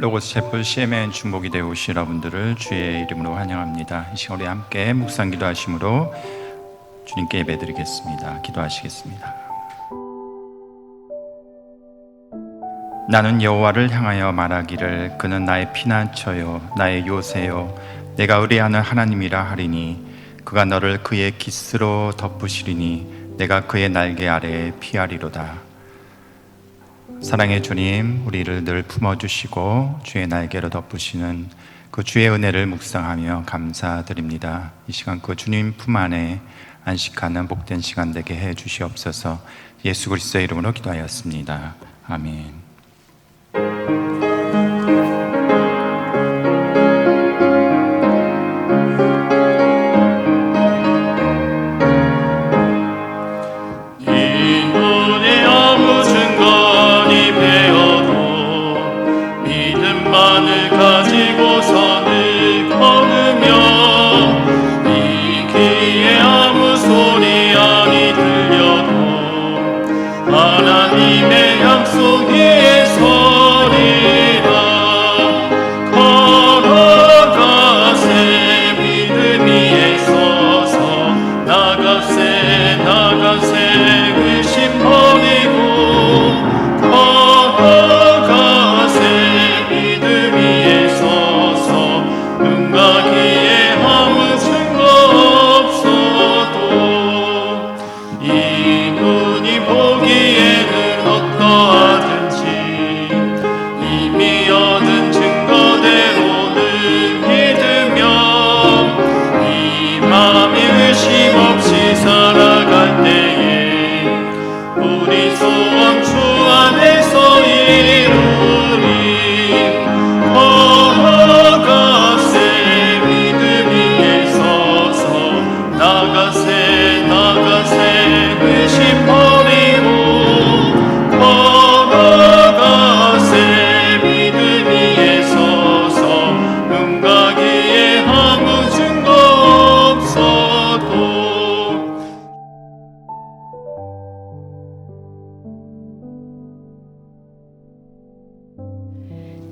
로고스 셰프 CMN 중보기 대회 오신 여러분들을 주의 이름으로 환영합니다. 이 시간 우리 함께 묵상 기도하심으로 주님께 예배드리겠습니다. 기도하시겠습니다. 나는 여호와를 향하여 말하기를 그는 나의 피난처요 나의 요새요 내가 의뢰하는 하나님이라 하리니 그가 너를 그의 깃으로 덮으시리니 내가 그의 날개 아래에 피하리로다. 사랑의 주님, 우리를 늘 품어주시고 주의 날개로 덮으시는 그 주의 은혜를 묵상하며 감사드립니다. 이 시간 그 주님 품 안에 안식하는 복된 시간 되게 해 주시옵소서. 예수 그리스도의 이름으로 기도하였습니다. 아멘.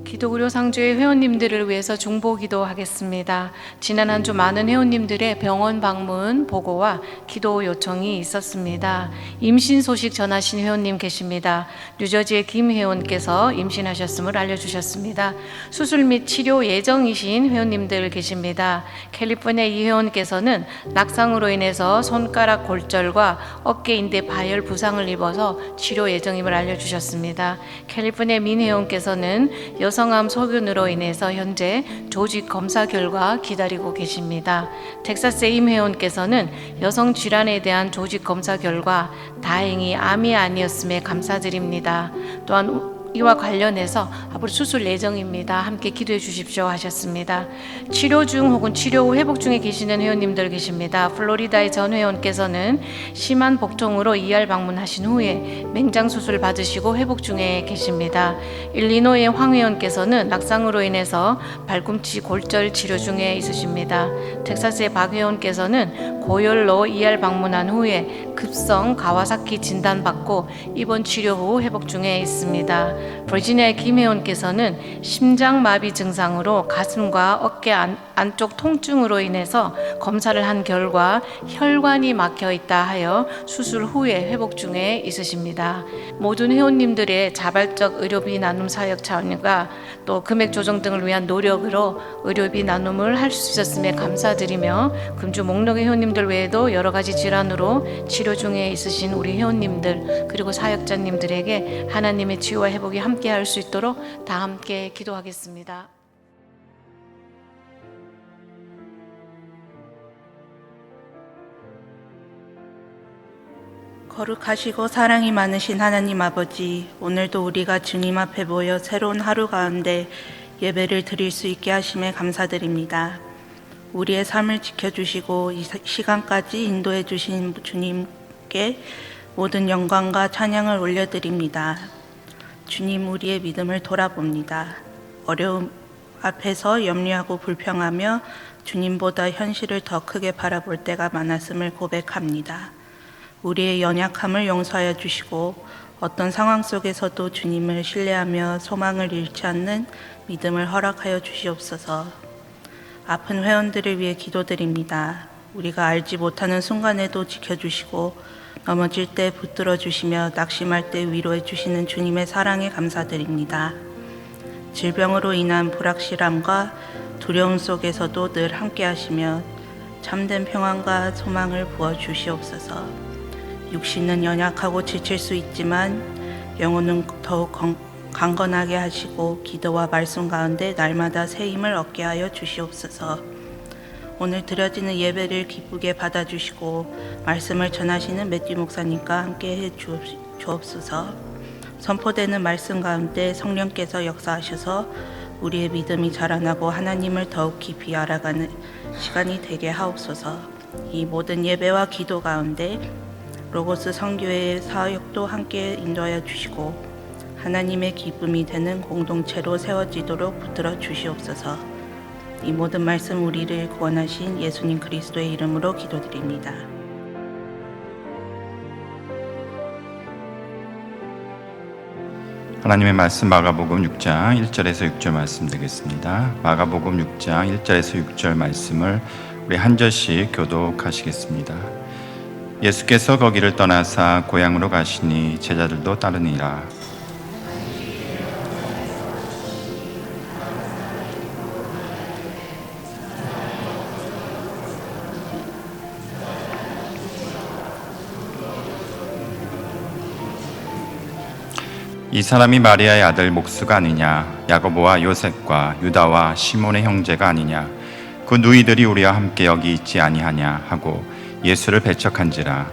기도구려 상주의 회원님들을 위해서 중보 기도하겠습니다. 지난 한 주 많은 회원님들의 병원 방문 보고와 기도 요청이 있었습니다. 임신 소식 전하신 회원님 계십니다. 뉴저지의 김 회원께서 임신하셨음을 알려주셨습니다. 수술 및 치료 예정이신 회원님들 계십니다. 캘리포니아 이 회원께서는 낙상으로 인해서 손가락 골절과 어깨 인대 파열 부상을 입어서 치료 예정임을 알려주셨습니다. 캘리포니아 민 회원께서는 여성암 소견으로 인해서 현재 조직 검사 결과 기다리고 계십니다. 텍사스의 임 회원께서는 여성 질환에 대한 조직 검사 결과 다행히 암이 아니었음에 감사드립니다. 또한 이와 관련해서 앞으로 수술 예정입니다. 함께 기도해 주십시오 하셨습니다. 치료 중 혹은 치료 후 회복 중에 계시는 회원님들 계십니다. 플로리다의 전 회원께서는 심한 복통으로 ER 방문하신 후에 맹장 수술 받으시고 회복 중에 계십니다. 일리노이의 황 회원께서는 낙상으로 인해서 발꿈치 골절 치료 중에 있으십니다. 텍사스의 박 회원께서는 고열로 ER 방문한 후에 급성 가와사키 진단받고 입원 치료 후 회복 중에 있습니다. 버지니아의 김 회원께서는 심장마비 증상으로 가슴과 어깨 안쪽 통증으로 인해서 검사를 한 결과 혈관이 막혀 있다 하여 수술 후에 회복 중에 있으십니다. 모든 회원님들의 자발적 의료비 나눔 사역 차원과 또 금액 조정 등을 위한 노력으로 의료비 나눔을 할 수 있었음에 감사드리며 금주 목록의 회원님들 외에도 여러 가지 질환으로 치료 중에 있으신 우리 회원님들 그리고 사역자님들에게 하나님의 치유와 회복이 함께 할 수 있도록 다 함께 기도하겠습니다. 거룩하시고 사랑이 많으신 하나님 아버지, 오늘도 우리가 주님 앞에 모여 새로운 하루 가운데 예배를 드릴 수 있게 하심에 감사드립니다. 우리의 삶을 지켜주시고 이 시간까지 인도해 주신 주님께 모든 영광과 찬양을 올려드립니다. 주님, 우리의 믿음을 돌아봅니다. 어려움 앞에서 염려하고 불평하며 주님보다 현실을 더 크게 바라볼 때가 많았음을 고백합니다. 우리의 연약함을 용서하여 주시고 어떤 상황 속에서도 주님을 신뢰하며 소망을 잃지 않는 믿음을 허락하여 주시옵소서. 아픈 회원들을 위해 기도드립니다. 우리가 알지 못하는 순간에도 지켜주시고 넘어질 때 붙들어 주시며 낙심할 때 위로해 주시는 주님의 사랑에 감사드립니다. 질병으로 인한 불확실함과 두려움 속에서도 늘 함께 하시며 참된 평안과 소망을 부어 주시옵소서. 육신은 연약하고 지칠 수 있지만 영혼은 더욱 강건하게 하시고 기도와 말씀 가운데 날마다 새 힘을 얻게 하여 주시옵소서. 오늘 드려지는 예배를 기쁘게 받아주시고 말씀을 전하시는 매튜 목사님과 함께 해 주옵소서. 선포되는 말씀 가운데 성령께서 역사하셔서 우리의 믿음이 자라나고 하나님을 더욱 깊이 알아가는 시간이 되게 하옵소서. 이 모든 예배와 기도 가운데 로고스 선교회의 사역도 함께 인도하여 주시고 하나님의 기쁨이 되는 공동체로 세워지도록 붙들어 주시옵소서. 이 모든 말씀 우리를 구원하신 예수님 그리스도의 이름으로 기도드립니다. 하나님의 말씀 마가복음 6장 1절에서 6절 말씀 되겠습니다. 마가복음 6장 1절에서 6절 말씀을 우리 한 절씩 교독하시겠습니다. 예수께서 거기를 떠나사 고향으로 가시니 제자들도 따르니라. 이 사람이 마리아의 아들 목수가 아니냐? 야고보와 요셉과 유다와 시몬의 형제가 아니냐? 그 누이들이 우리와 함께 여기 있지 아니하냐? 하고 예수를 배척한지라.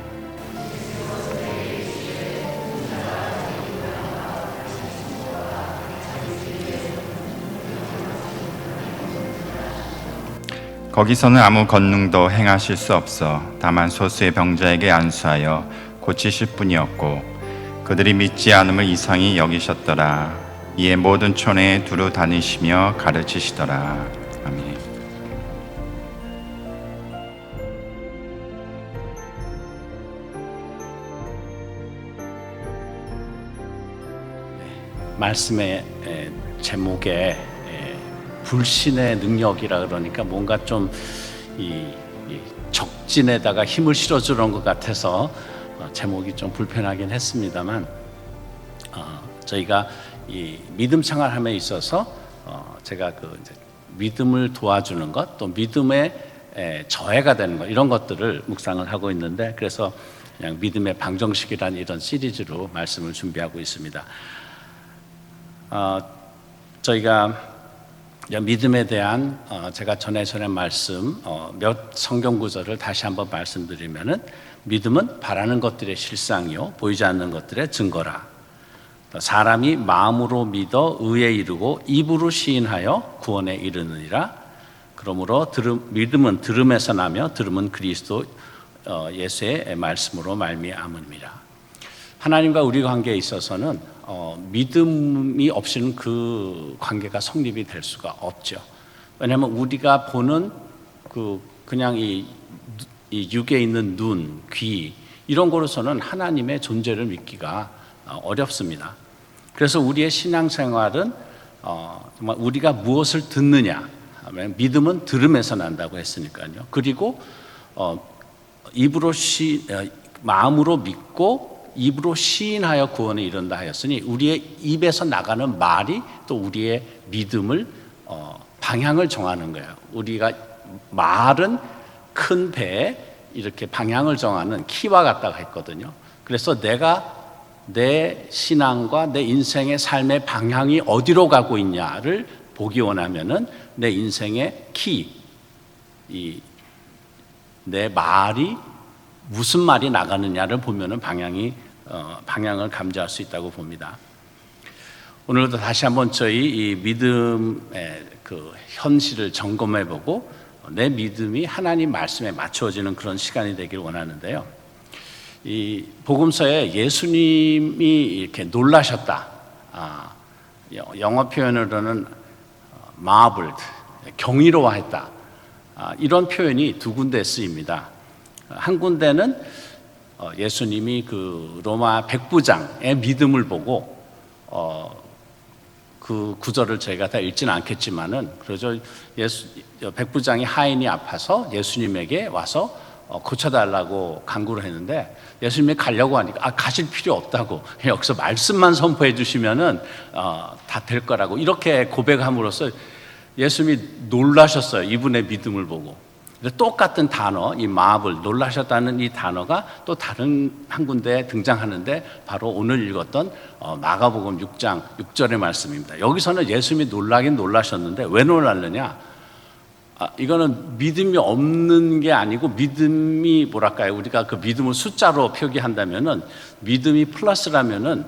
거기서는 아무 권능도 행하실 수 없어 다만 소수의 병자에게 안수하여 고치실 뿐이었고 그들이 믿지 않음을 이상히 여기셨더라. 이에 모든 촌에 두루 다니시며 가르치시더라. 아멘. 말씀의 제목에 불신의 능력이라 그러니까 뭔가 좀 적진에다가 힘을 실어주는 것 같아서 제목이 좀 불편하긴 했습니다만 저희가 이 믿음 생활함에 있어서 제가 이제 믿음을 도와주는 것, 또 믿음의 저해가 되는 것, 이런 것들을 묵상을 하고 있는데, 그래서 그냥 믿음의 방정식이라는 이런 시리즈로 말씀을 준비하고 있습니다. 저희가 믿음에 대한 제가 전에 말씀 몇 성경 구절을 다시 한번 말씀드리면은, 믿음은 바라는 것들의 실상이요 보이지 않는 것들의 증거라. 사람이 마음으로 믿어 의에 이르고 입으로 시인하여 구원에 이르느니라. 그러므로 믿음은 들음에서 나며 들음은 그리스도 예수의 말씀으로 말미암음이라. 하나님과 우리 관계에 있어서는 믿음이 없이는 그 관계가 성립이 될 수가 없죠. 왜냐하면 우리가 보는 그냥 이 육에 있는 눈, 귀, 이런 거로서는 하나님의 존재를 믿기가 어렵습니다. 그래서 우리의 신앙생활은 정말 우리가 무엇을 듣느냐, 믿음은 들음에서 난다고 했으니까요. 그리고 마음으로 믿고 입으로 시인하여 구원에 이른다 하였으니, 우리의 입에서 나가는 말이 또 우리의 믿음을 방향을 정하는 거예요. 우리가 말은 큰 배에 이렇게 방향을 정하는 키와 같다고 했거든요. 그래서 내가 내 신앙과 내 인생의 삶의 방향이 어디로 가고 있냐를 보기 원하면은 내 인생의 키, 내 말이 무슨 말이 나가느냐를 보면은 방향을 감지할 수 있다고 봅니다. 오늘도 다시 한번 저희 이 믿음의 그 현실을 점검해보고 내 믿음이 하나님 말씀에 맞춰지는 그런 시간이 되길 원하는데요. 이 복음서에 예수님이 이렇게 놀라셨다, 영어 표현으로는 marveled, 경이로워했다, 이런 표현이 두 군데 쓰입니다. 한 군데는 예수님이 그 로마 백부장의 믿음을 보고 그 구절을 저희가 다 읽지는 않겠지만은 그러죠. 백부장이 하인이 아파서 예수님에게 와서 고쳐달라고 간구를 했는데 예수님이 가려고 하니까 가실 필요 없다고 여기서 말씀만 선포해 주시면은 다 될 거라고 이렇게 고백함으로써 예수님이 놀라셨어요. 이분의 믿음을 보고. 똑같은 단어, 이 마블, 놀라셨다는 이 단어가 또 다른 한 군데에 등장하는데 바로 오늘 읽었던 마가복음 6장 6절의 말씀입니다. 여기서는 예수님이 놀라긴 놀라셨는데 왜 놀랐느냐? 이거는 믿음이 없는 게 아니고 믿음이 뭐랄까요? 우리가 그 믿음을 숫자로 표기한다면은 믿음이 플러스라면은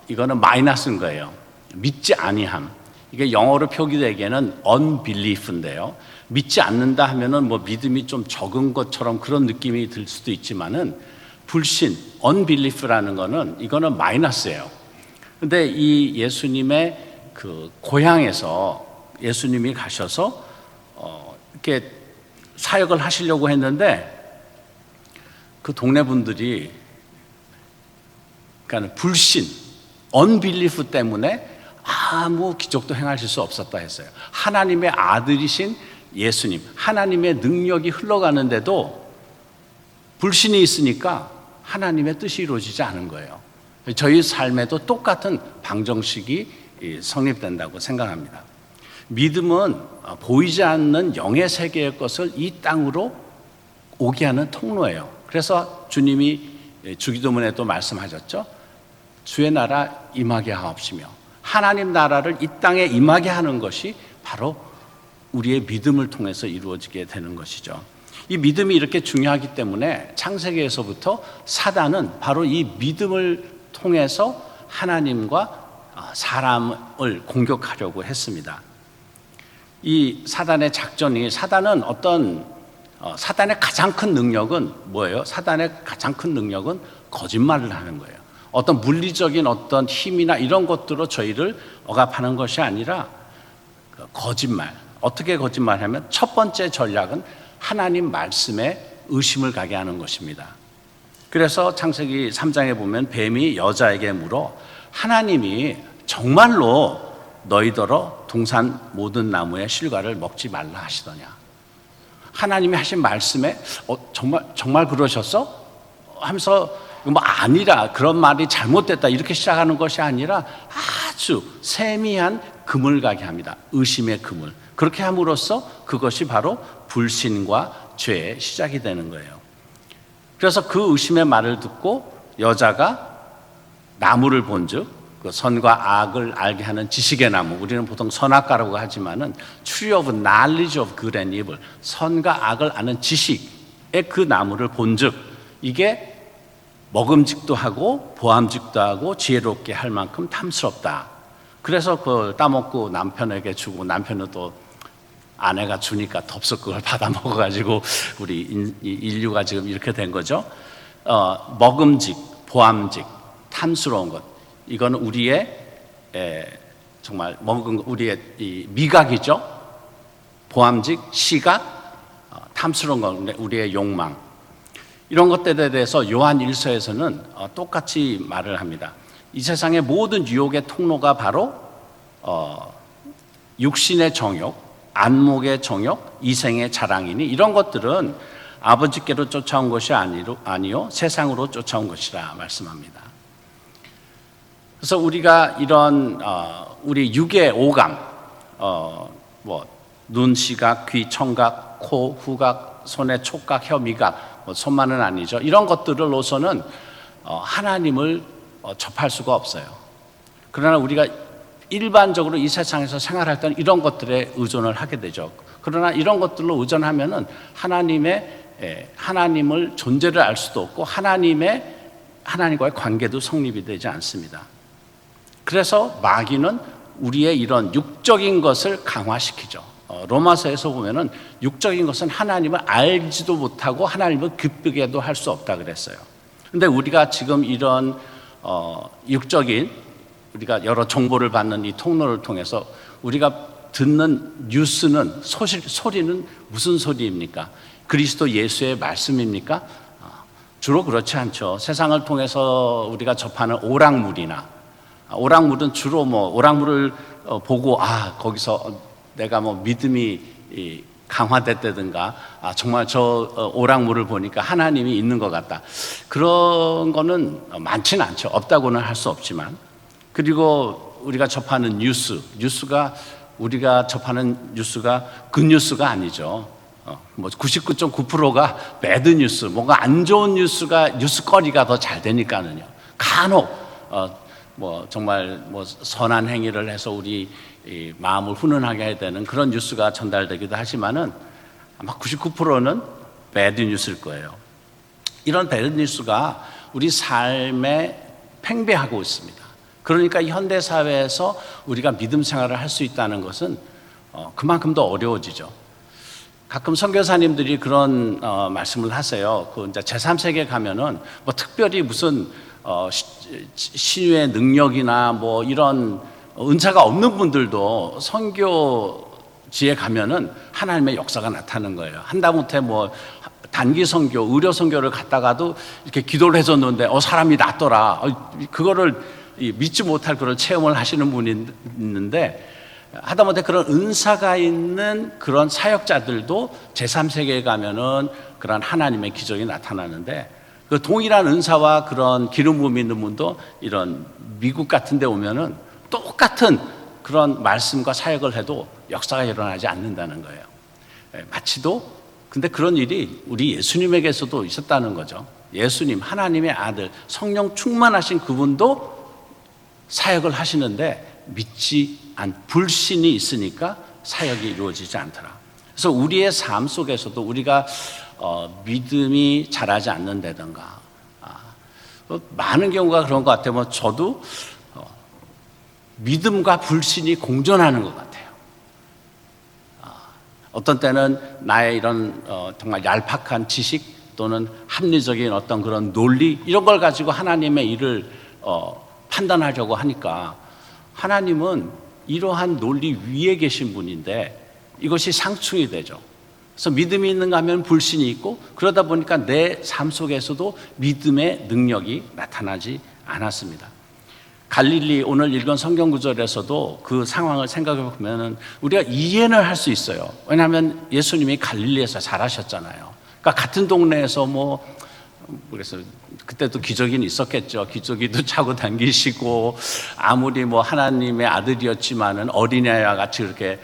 이거는 마이너스인 거예요. 믿지 아니함. 이게 영어로 표기되기에는 unbelief인데요. 믿지 않는다 하면은 뭐 믿음이 좀 적은 것처럼 그런 느낌이 들 수도 있지만은 불신, unbelief라는 거는 이거는 마이너스예요. 근데 이 예수님의 그 고향에서 예수님이 가셔서 이렇게 사역을 하시려고 했는데 그 동네 분들이 그러니까 불신, unbelief 때문에 아무 기적도 행하실 수 없었다 했어요. 하나님의 아들이신 예수님, 하나님의 능력이 흘러가는데도 불신이 있으니까 하나님의 뜻이 이루어지지 않은 거예요. 저희 삶에도 똑같은 방정식이 성립된다고 생각합니다. 믿음은 보이지 않는 영의 세계의 것을 이 땅으로 오게 하는 통로예요. 그래서 주님이 주기도문에도 말씀하셨죠. 주의 나라 임하게 하옵시며 하나님 나라를 이 땅에 임하게 하는 것이 바로 우리의 믿음을 통해서 이루어지게 되는 것이죠. 이 믿음이 이렇게 중요하기 때문에 창세기에서부터 사단은 바로 이 믿음을 통해서 하나님과 사람을 공격하려고 했습니다. 이 사단의 작전이 사단은 사단의 가장 큰 능력은 뭐예요? 사단의 가장 큰 능력은 거짓말을 하는 거예요. 어떤 물리적인 어떤 힘이나 이런 것들로 저희를 억압하는 것이 아니라 거짓말. 어떻게 거짓말하면 첫 번째 전략은 하나님 말씀에 의심을 가게 하는 것입니다. 그래서 창세기 3장에 보면 뱀이 여자에게 물어 하나님이 정말로 너희더러 동산 모든 나무의 실과를 먹지 말라 하시더냐. 하나님이 하신 말씀에 정말 그러셨어? 하면서 뭐 아니라 그런 말이 잘못됐다 이렇게 시작하는 것이 아니라 아주 세미한 금을 가게 합니다. 의심의 금을. 그렇게 함으로써 그것이 바로 불신과 죄의 시작이 되는 거예요. 그래서 그 의심의 말을 듣고 여자가 나무를 본즉 그 선과 악을 알게 하는 지식의 나무, 우리는 보통 선악과라고 하지만은 tree of knowledge of good and evil, 선과 악을 아는 지식의 그 나무를 본즉 이게 먹음직도 하고 보암직도 하고 지혜롭게 할 만큼 탐스럽다. 그래서 그걸 따먹고 남편에게 주고 남편은 또 아내가 주니까 덥석 그걸 받아 먹어가지고 우리 인류가 지금 이렇게 된 거죠. 먹음직, 보암직, 탐스러운 것. 이거는 우리의 정말 먹은 우리의 이 미각이죠. 보암직, 시각, 탐스러운 것, 우리의 욕망. 이런 것들에 대해서 요한 1서에서는 똑같이 말을 합니다. 이 세상의 모든 유혹의 통로가 바로 육신의 정욕, 안목의 정욕, 이생의 자랑이니 이런 것들은 아버지께로 쫓아온 것이 아니요 세상으로 쫓아온 것이라 말씀합니다. 그래서 우리가 이런 우리 육의 오감, 눈, 시각, 귀, 청각, 코, 후각, 손의 촉각, 혀, 미각, 손만은 아니죠. 이런 것들로서는 하나님을 접할 수가 없어요. 그러나 우리가 일반적으로 이 세상에서 생활할 때는 이런 것들에 의존을 하게 되죠. 그러나 이런 것들로 의존하면은 하나님을 존재를 알 수도 없고 하나님과의 관계도 성립이 되지 않습니다. 그래서 마귀는 우리의 이런 육적인 것을 강화시키죠. 로마서에서 보면은 육적인 것은 하나님을 알지도 못하고 하나님을 기쁘게도 할 수 없다 그랬어요. 근데 우리가 지금 이런 육적인 우리가 여러 정보를 받는 이 통로를 통해서 우리가 듣는 뉴스는 소리는 무슨 소리입니까? 그리스도 예수의 말씀입니까? 주로 그렇지 않죠. 세상을 통해서 우리가 접하는 오락물이나 오락물은 주로 뭐 오락물을 보고 거기서 내가 뭐 믿음이 강화됐다든가 정말 저 오락물을 보니까 하나님이 있는 것 같다. 그런 거는 많지는 않죠. 없다고는 할 수 없지만. 그리고 우리가 접하는 뉴스가 우리가 접하는 뉴스가 굿뉴스가 아니죠. 뭐 99.9%가 배드 뉴스, 뭔가 안 좋은 뉴스거리가 더 잘 되니까는요. 간혹 뭐 정말 뭐 선한 행위를 해서 우리 마음을 훈훈하게 해야 되는 그런 뉴스가 전달되기도 하지만은 아마 99%는 배드 뉴스일 거예요. 이런 배드 뉴스가 우리 삶에 팽배하고 있습니다. 그러니까 현대 사회에서 우리가 믿음 생활을 할 수 있다는 것은 그만큼 더 어려워지죠. 가끔 선교사님들이 그런 말씀을 하세요. 그 이제 제3세계 가면은 뭐 특별히 무슨 신유의 능력이나 뭐 이런 은사가 없는 분들도 선교지에 가면은 하나님의 역사가 나타나는 거예요. 한다못해 뭐 단기 선교, 의료 선교를 갔다가도 이렇게 기도를 해줬는데 사람이 낫더라. 그거를 믿지 못할 그런 체험을 하시는 분이 있는데, 하다못해 그런 은사가 있는 그런 사역자들도 제3세계에 가면은 그런 하나님의 기적이 나타나는데, 그 동일한 은사와 그런 기름 부음 있는 분도 이런 미국 같은 데 오면은 똑같은 그런 말씀과 사역을 해도 역사가 일어나지 않는다는 거예요. 근데 그런 일이 우리 예수님에게서도 있었다는 거죠. 예수님, 하나님의 아들, 성령 충만하신 그분도 사역을 하시는데 불신이 있으니까 사역이 이루어지지 않더라. 그래서 우리의 삶 속에서도 우리가 믿음이 자라지 않는다든가 많은 경우가 그런 것 같아요. 뭐 저도 믿음과 불신이 공존하는 것 같아요. 어떤 때는 나의 이런 정말 얄팍한 지식 또는 합리적인 어떤 그런 논리 이런 걸 가지고 하나님의 일을 판단하려고 하니까, 하나님은 이러한 논리 위에 계신 분인데 이것이 상충이 되죠. 그래서 믿음이 있는가 하면 불신이 있고, 그러다 보니까 내 삶 속에서도 믿음의 능력이 나타나지 않았습니다. 갈릴리 오늘 읽은 성경 구절에서도 그 상황을 생각해 보면 우리가 이해는 할 수 있어요. 왜냐하면 예수님이 갈릴리에서 자라셨잖아요. 그러니까 같은 동네에서 그래서 그때도 기저귀는 있었겠죠. 기저귀도 차고 다니시고, 아무리 뭐 하나님의 아들이었지만은 어린애와 같이 이렇게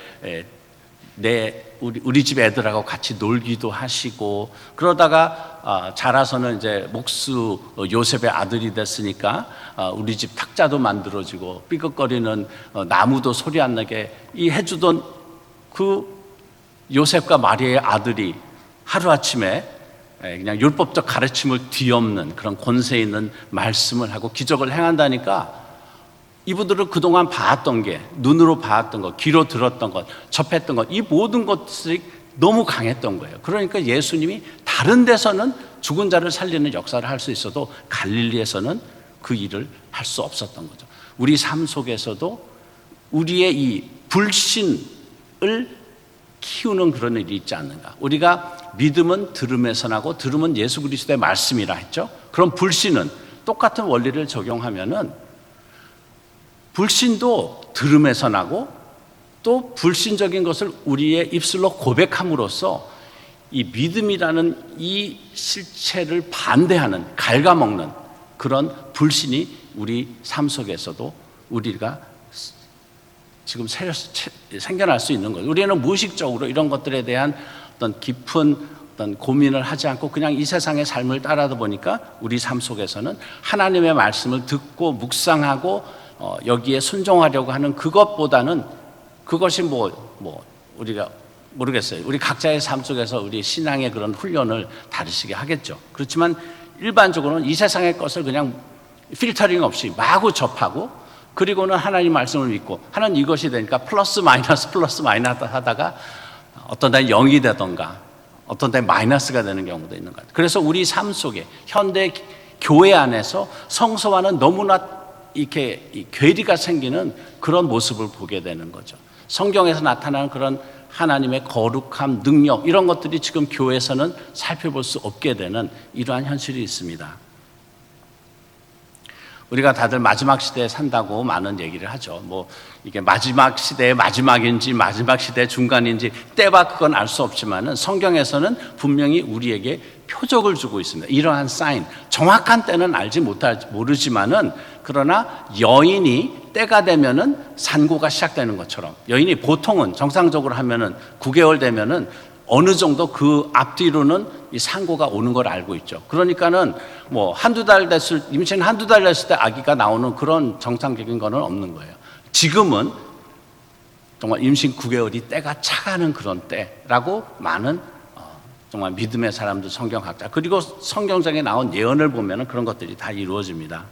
우리 집 애들하고 같이 놀기도 하시고, 그러다가 자라서는 이제 목수 요셉의 아들이 됐으니까 우리 집 탁자도 만들어지고 삐걱거리는 나무도 소리 안 나게 해주던 그 요셉과 마리아의 아들이 하루아침에 그냥 율법적 가르침을 뒤엎는 그런 권세 있는 말씀을 하고 기적을 행한다니까, 이분들은 그동안 봐왔던 게, 눈으로 봐왔던 것, 귀로 들었던 것, 접했던 것, 이 모든 것들이 너무 강했던 거예요. 그러니까 예수님이 다른 데서는 죽은 자를 살리는 역사를 할 수 있어도 갈릴리에서는 그 일을 할 수 없었던 거죠. 우리 삶 속에서도 우리의 이 불신을 키우는 그런 일이 있지 않는가. 우리가 믿음은 들음에서 나고 들음은 예수 그리스도의 말씀이라 했죠. 그럼 불신은 똑같은 원리를 적용하면은 불신도 들음에서 나고, 또 불신적인 것을 우리의 입술로 고백함으로써 이 믿음이라는 이 실체를 반대하는, 갉아먹는 그런 불신이 우리 삶 속에서도 우리가 지금 생겨날 수 있는 거예요. 우리는 무의식적으로 이런 것들에 대한 어떤 깊은 어떤 고민을 하지 않고 그냥 이 세상의 삶을 따라다 보니까 우리 삶 속에서는 하나님의 말씀을 듣고 묵상하고 여기에 순종하려고 하는 그것보다는, 그것이 우리가 모르겠어요. 우리 각자의 삶 속에서 우리 신앙의 그런 훈련을 다르시게 하겠죠. 그렇지만 일반적으로는 이 세상의 것을 그냥 필터링 없이 마구 접하고, 그리고는 하나님 말씀을 믿고 하는 이것이 되니까 플러스 마이너스 하다가 어떤 때는 0이 되던가 어떤 때는 마이너스가 되는 경우도 있는 것 같아요. 그래서 우리 삶 속에 현대 교회 안에서 성서와는 너무나 이렇게 괴리가 생기는 그런 모습을 보게 되는 거죠. 성경에서 나타나는 그런 하나님의 거룩함, 능력 이런 것들이 지금 교회에서는 살펴볼 수 없게 되는 이러한 현실이 있습니다. 우리가 다들 마지막 시대에 산다고 많은 얘기를 하죠. 뭐 이게 마지막 시대의 마지막인지 마지막 시대의 중간인지 때와 그건 알 수 없지만은 성경에서는 분명히 우리에게 표적을 주고 있습니다. 이러한 사인, 정확한 때는 모르지만은 그러나 여인이 때가 되면은 산고가 시작되는 것처럼, 여인이 보통은 정상적으로 하면은 9개월 되면은 어느 정도 그 앞뒤로는 이 산고가 오는 걸 알고 있죠. 그러니까는 뭐 임신 한두 달 됐을 때 아기가 나오는 그런 정상적인 거는 없는 거예요. 지금은 정말 임신 9개월이 때가 차가는 그런 때라고 많은 정말 믿음의 사람들, 성경학자, 그리고 성경적에 나온 예언을 보면은 그런 것들이 다 이루어집니다.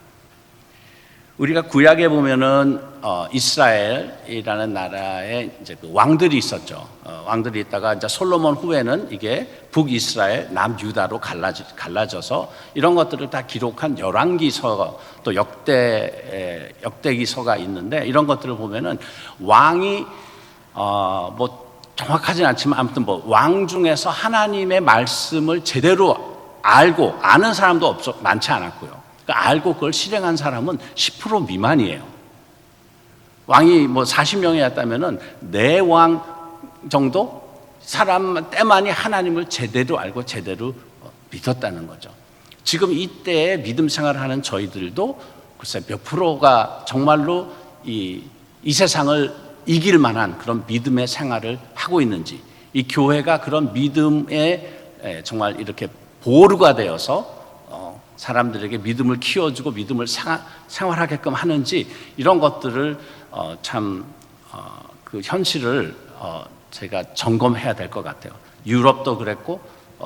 우리가 구약에 보면은 이스라엘이라는 나라에 이제 그 왕들이 있었죠. 왕들이 있다가 이제 솔로몬 후에는 이게 북이스라엘, 남유다로 갈라져서 이런 것들을 다 기록한 열왕기서, 또 역대기서가 있는데, 이런 것들을 보면은 왕이 뭐 정확하진 않지만 아무튼 뭐 왕 중에서 하나님의 말씀을 제대로 알고 아는 사람도 많지 않았고요. 그러니까 알고 그걸 실행한 사람은 10% 미만이에요. 왕이 뭐 40명이었다면은 4왕 정도 사람 때만이 하나님을 제대로 알고 제대로 믿었다는 거죠. 지금 이때에 믿음 생활을 하는 저희들도 글쎄 몇 프로가 정말로 이 세상을 이길 만한 그런 믿음의 생활을 하고 있는지, 이 교회가 그런 믿음에 정말 이렇게 보루가 되어서 사람들에게 믿음을 키워주고 믿음을 생활하게끔 하는지, 이런 것들을 그 현실을 제가 점검해야 될 것 같아요. 유럽도 그랬고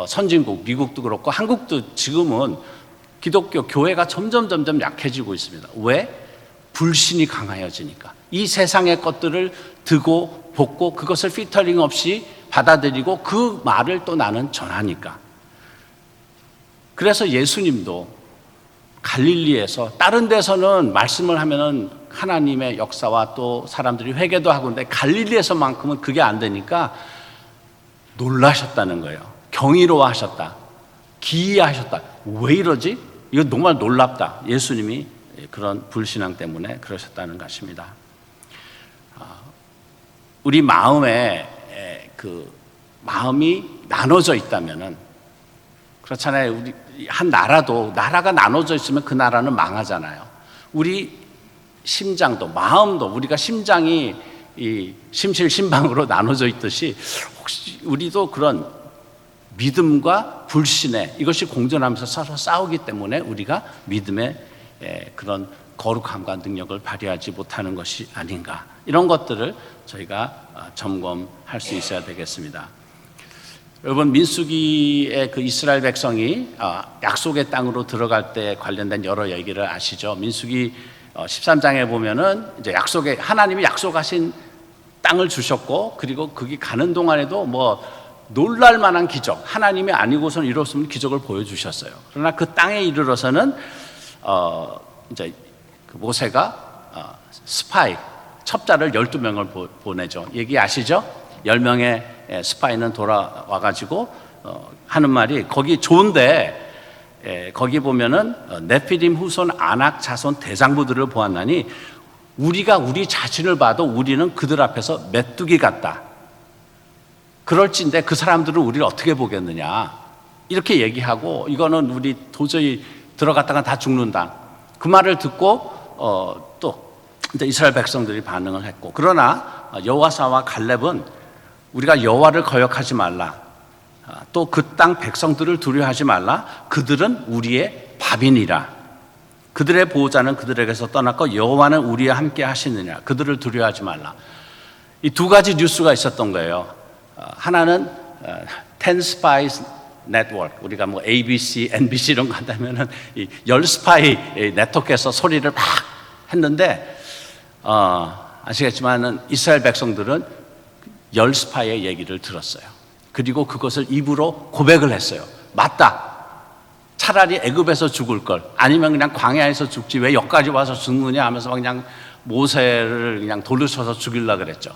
선진국 미국도 그렇고 한국도 지금은 기독교 교회가 점점 약해지고 있습니다. 왜? 불신이 강해지니까. 이 세상의 것들을 드고 볶고 그것을 필터링 없이 받아들이고 그 말을 또 나는 전하니까. 그래서 예수님도 갈릴리에서, 다른 데서는 말씀을 하면은 하나님의 역사와 또 사람들이 회개도 하고, 근데 갈릴리에서만큼은 그게 안 되니까 놀라셨다는 거예요. 경이로워하셨다, 기이하셨다. 왜 이러지? 이거 정말 놀랍다. 예수님이 그런 불신앙 때문에 그러셨다는 것입니다. 우리 마음에 그 마음이 나눠져 있다면은, 그렇잖아요. 우리 한 나라가 나눠져 있으면 그 나라는 망하잖아요. 우리 심장도, 마음도, 우리가 심장이 이 심실심방으로 나눠져 있듯이 혹시 우리도 그런 믿음과 불신의 이것이 공존하면서 서로 싸우기 때문에 우리가 믿음의 그런 거룩함과 능력을 발휘하지 못하는 것이 아닌가, 이런 것들을 저희가 점검할 수 있어야 되겠습니다. 여러분, 민수기의 그 이스라엘 백성이 약속의 땅으로 들어갈 때 관련된 여러 얘기를 아시죠? 민수기 13장에 보면은 이제 하나님이 약속하신 땅을 주셨고, 그리고 거기 가는 동안에도 뭐 놀랄 만한 기적, 하나님이 아니고선 이룰 수 없는 기적을 보여주셨어요. 그러나 그 땅에 이르러서는 이제 그 모세가 스파이, 첩자를 12명을 보내죠. 얘기 아시죠? 10명의 스파이는 돌아와가지고 하는 말이, 거기 좋은데 거기 보면은 네피림 후손 아낙 자손 대장부들을 보았나니 우리가 우리 자신을 봐도 우리는 그들 앞에서 메뚜기 같다. 그럴진데 그 사람들은 우리를 어떻게 보겠느냐, 이렇게 얘기하고, 이거는 우리 도저히 들어갔다가 다 죽는다. 그 말을 듣고 또 이제 이스라엘 백성들이 반응을 했고, 그러나 여호와사와 갈렙은 우리가 여호와를 거역하지 말라, 또 그 땅 백성들을 두려워하지 말라, 그들은 우리의 밥이니라. 그들의 보호자는 그들에게서 떠났고 여호와는 우리와 함께 하시느냐, 그들을 두려워하지 말라. 이 두 가지 뉴스가 있었던 거예요. 하나는 10 Spies Network, 우리가 뭐 ABC, NBC 이런 거 한다면은 이 10 스파이 네트워크에서 소리를 막 했는데, 아시겠지만은 이스라엘 백성들은 10 스파이의 얘기를 들었어요. 그리고 그것을 입으로 고백을 했어요. 맞다. 차라리 애굽에서 죽을 걸, 아니면 그냥 광야에서 죽지 왜 여기까지 와서 죽느냐 하면서 그냥 모세를 그냥 돌로 쳐서 죽이려고 그랬죠.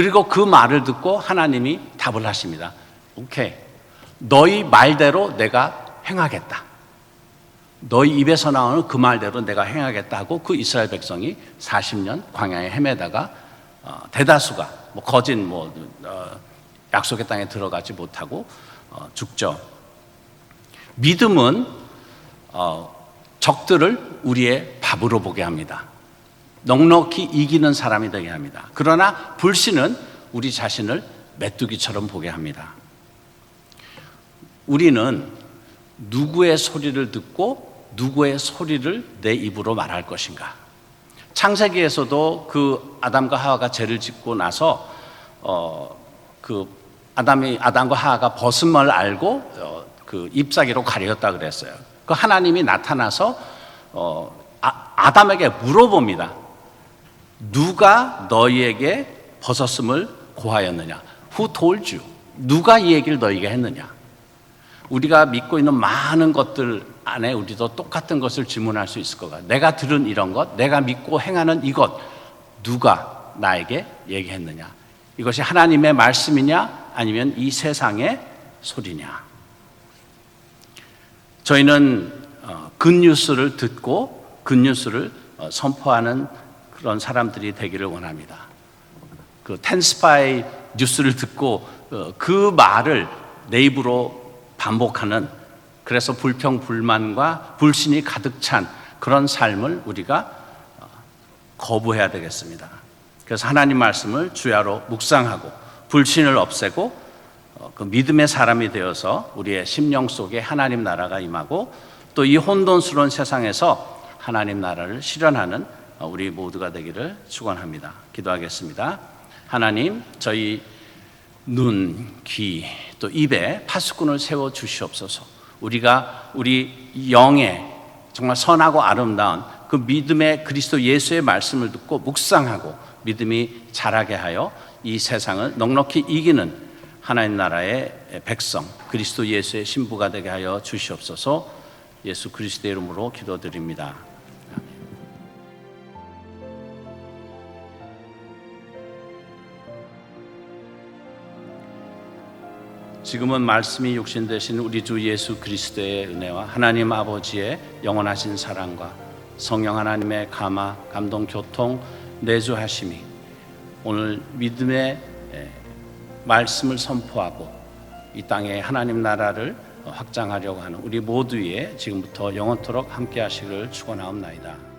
그리고 그 말을 듣고 하나님이 답을 하십니다. 오케이, 너희 말대로 내가 행하겠다. 너희 입에서 나오는 그 말대로 내가 행하겠다 하고 그 이스라엘 백성이 40년 광야에 헤매다가 대다수가 거진 약속의 땅에 들어가지 못하고 죽죠. 믿음은 적들을 우리의 밥으로 보게 합니다. 넉넉히 이기는 사람이 되게 합니다. 그러나 불신은 우리 자신을 메뚜기처럼 보게 합니다. 우리는 누구의 소리를 듣고 누구의 소리를 내 입으로 말할 것인가? 창세기에서도 그 아담과 하와가 죄를 짓고 나서 그 아담과 하와가 벗음을 알고 그 잎사귀로 가렸다 그랬어요. 그 하나님이 나타나서 아담에게 물어봅니다. 누가 너희에게 벗었음을 고하였느냐? Who told you? 누가 이 얘기를 너희에게 했느냐? 우리가 믿고 있는 많은 것들 안에 우리도 똑같은 것을 질문할 수 있을 것 같아요. 내가 들은 이런 것, 내가 믿고 행하는 이것, 누가 나에게 얘기했느냐? 이것이 하나님의 말씀이냐 아니면 이 세상의 소리냐? 저희는 굿뉴스를 듣고 굿뉴스를 선포하는 그런 사람들이 되기를 원합니다. 그 텐스파이 뉴스를 듣고 그 말을 내 입으로 반복하는, 그래서 불평불만과 불신이 가득 찬 그런 삶을 우리가 거부해야 되겠습니다. 그래서 하나님 말씀을 주야로 묵상하고 불신을 없애고 그 믿음의 사람이 되어서 우리의 심령 속에 하나님 나라가 임하고 또 이 혼돈스러운 세상에서 하나님 나라를 실현하는 우리 모두가 되기를 축원합니다. 기도하겠습니다. 하나님, 저희 눈, 귀, 또 입에 파수꾼을 세워 주시옵소서. 우리가 우리 영의 정말 선하고 아름다운 그 믿음의 그리스도 예수의 말씀을 듣고 묵상하고 믿음이 자라게 하여 이 세상을 넉넉히 이기는 하나님 나라의 백성, 그리스도 예수의 신부가 되게 하여 주시옵소서. 예수 그리스도의 이름으로 기도드립니다. 지금은 말씀이 육신 되신 우리 주 예수 그리스도의 은혜와 하나님 아버지의 영원하신 사랑과 성령 하나님의 감화, 감동, 교통, 내주하심이 오늘 믿음의 말씀을 선포하고 이 땅에 하나님 나라를 확장하려고 하는 우리 모두의 지금부터 영원토록 함께 하시기를 축원하옵나이다.